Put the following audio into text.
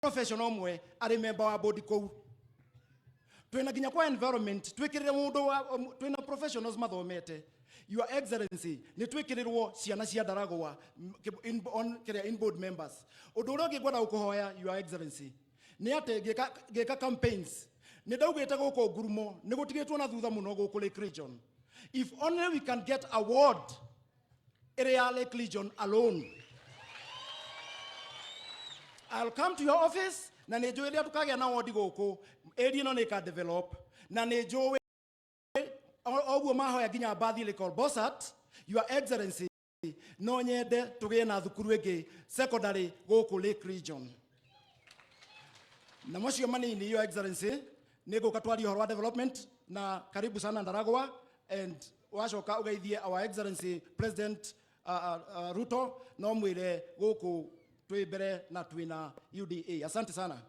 professional mwe ari member wa body kou twina ginya kwa environment twikirire mundu twina professionals mathomete. Your Excellency, ni twikirirwo ciana cia ndaragwa in board members. Undu uria ngigwenda gukuhoya Your Excellency ni ate geka campaigns ni ndaugite guku ngurumo ni gutigitwo na thutha muno guku Lake Region. If only we can get a ward area Lake Region alone, I'll come to your office na ni njui ria tukagia na ward guku area no ni ka develop na ni njui oguo mahoya ginya bathi le Bosat. Your Excellency, no nyende tugie na thukuru ingi secondary guku Lake Region. Na mocio manini Your Excellency ni gukatwari horo wa development na karibu sana Ndaragwa, and washoka ugeithie our Excellency President Ruto no mwire guku twi mbere na twina UDA. Asante sana.